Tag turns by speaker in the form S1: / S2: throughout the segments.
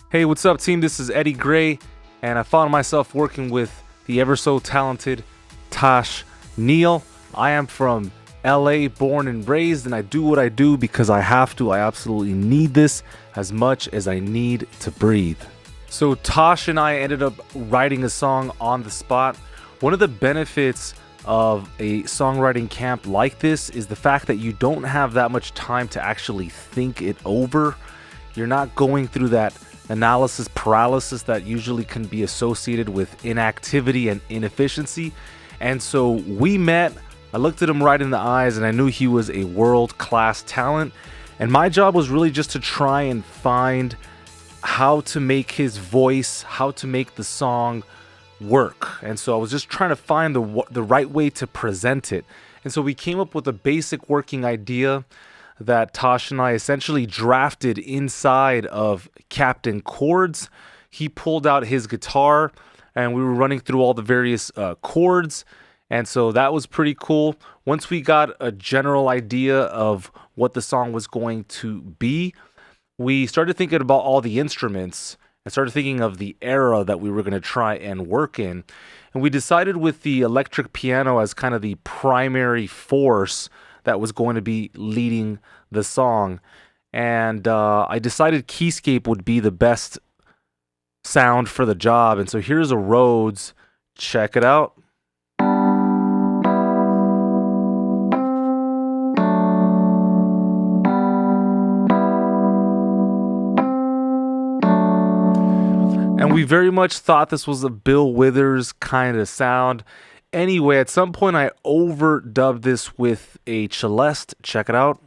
S1: Hey, what's up, team? This is Eddie Gray, and I found myself working with the ever so talented Tosh Neal. I am from LA, born and raised, and I do what I do because I have to. I absolutely need this as much as I need to breathe. So, Tosh and I ended up writing a song on the spot. One of the benefits of a songwriting camp like this is the fact that you don't have that much time to actually think it over. You're not going through that analysis paralysis that usually can be associated with inactivity and inefficiency. And so we met, I looked at him right in the eyes, and I knew he was a world-class talent. And my job was really just to try and find how to make his voice, how to make the song work. And so I was just trying to find the right way to present it. And so we came up with a basic working idea that Tosh and I essentially drafted inside of Captain Chords. He pulled out his guitar and we were running through all the various chords. And so that was pretty cool. Once we got a general idea of what the song was going to be, we started thinking about all the instruments and started thinking of the era that we were going to try and work in. And we decided with the electric piano as kind of the primary force that was going to be leading the song. And I decided Keyscape would be the best sound for the job. And so here's a Rhodes. Check it out. And we very much thought this was a Bill Withers kind of sound. Anyway, at some point I overdubbed this with a celeste. Check it out.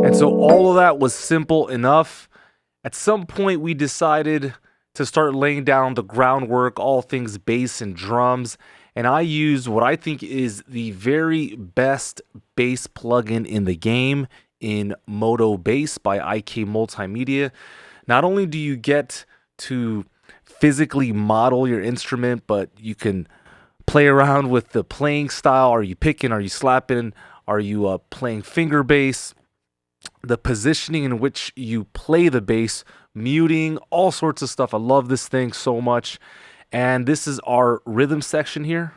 S1: And so all of that was simple enough. At some point we decided to start laying down the groundwork, all things bass and drums. And I used what I think is the very best bass plugin in the game in Moto Bass by IK Multimedia. Not only do you get to physically model your instrument, but you can play around with the playing style. Are you picking? Are you slapping? Are you playing finger bass? The positioning in which you play the bass, muting, all sorts of stuff. I love this thing so much. And this is our rhythm section here.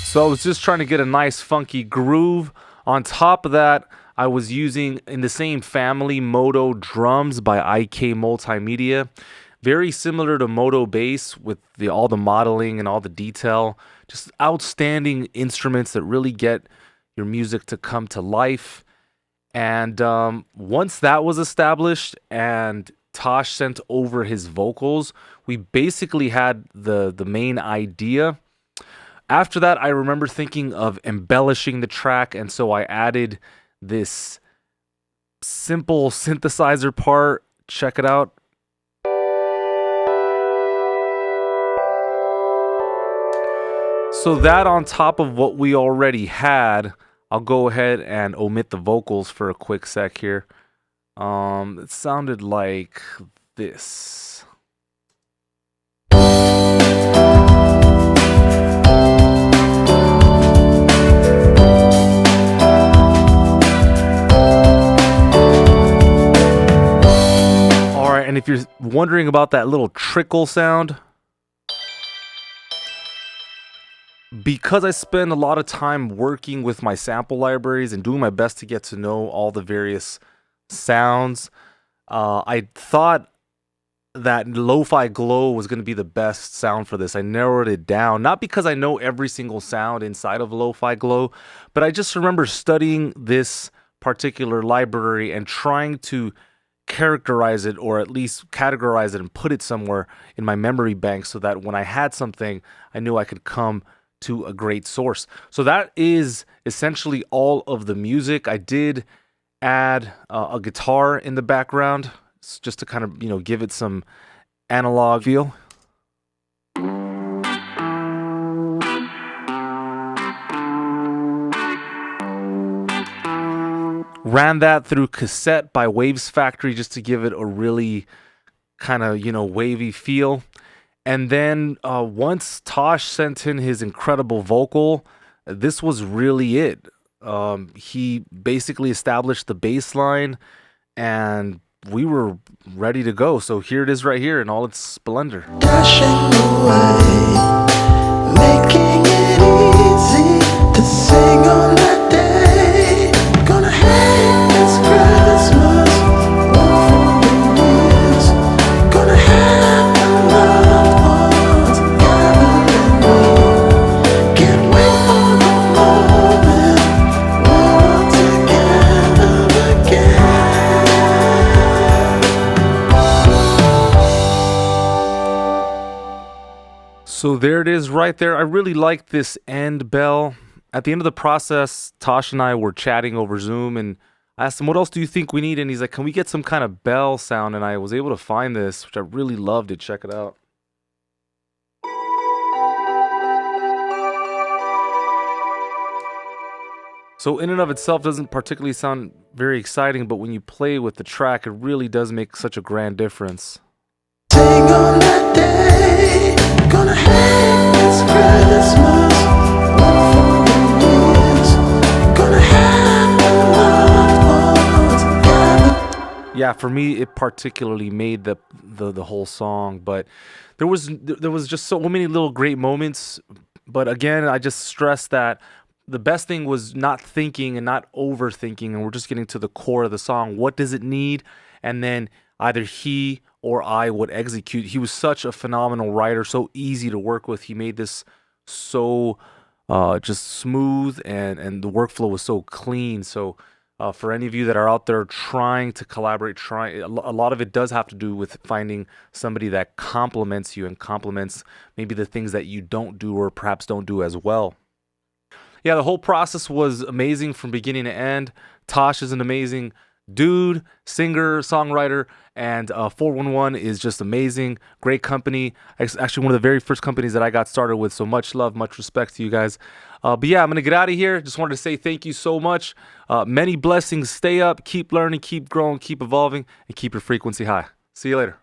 S1: So I was just trying to get a nice funky groove. On top of that, I was using, in the same family, Moto drums by IK Multimedia. Very similar to Moto Bass with all the modeling and all the detail. Just outstanding instruments that really get your music to come to life. And once that was established and Tosh sent over his vocals, we basically had the main idea. After that, I remember thinking of embellishing the track, and so I added this simple synthesizer part. Check it out. So that on top of what we already had, I'll go ahead and omit the vocals for a quick sec here. It sounded like this. Alright, and if you're wondering about that little trickle sound, because I spend a lot of time working with my sample libraries and doing my best to get to know all the various sounds, I thought that lo-fi glow was going to be the best sound for this. I narrowed it down, not because I know every single sound inside of lo-fi glow, but I just remember studying this particular library and trying to characterize it, or at least categorize it and put it somewhere in my memory bank so that when I had something, I knew I could come to a great source. So that is essentially all of the music. I did add a guitar in the background just to kind of, give it some analog feel. ran that through cassette by Waves Factory just to give it a really kind of, wavy feel. And then once Tosh sent in his incredible vocal, this was really it. He basically established the bass line, and we were ready to go. So here it is right here in all its splendor.
S2: Dashing away, making it easy to sing on that day. Gonna hate this Christmas, won't for years. Gonna have the loved ones gathering round. Can't wait for the moment we're all together again.
S1: So there it is right there. I really liked this end bell. At the end of the process, Tosh and I were chatting over Zoom, and I asked him, what else do you think we need? And he's like, can we get some kind of bell sound? And I was able to find this, which I really loved it. Check it out. So in and of itself doesn't particularly sound very exciting, but when you play with the track, it really does make such a grand difference.
S2: Sing on that day, gonna hate this Christmas, won't for years. Gonna have the loved ones gathered.
S1: Yeah, for me, it particularly made the whole song, but there was just so many little great moments. But again, I just stress that the best thing was not thinking and not overthinking, and we're just getting to the core of the song. What does it need? And then either he or I would execute. He was such a phenomenal writer, so easy to work with. He made this so just smooth, and the workflow was so clean. So for any of you that are out there trying to collaborate, a lot of it does have to do with finding somebody that complements you and complements maybe the things that you don't do or perhaps don't do as well. Yeah, the whole process was amazing from beginning to end. Tosh is an amazing dude, singer, songwriter, and 411 is just amazing. Great company. It's actually one of the very first companies that I got started with, so much love, much respect to you guys. But yeah, I'm going to get out of here. Just wanted to say thank you so much. Many blessings. Stay up, keep learning, keep growing, keep evolving, and keep your frequency high. See you later.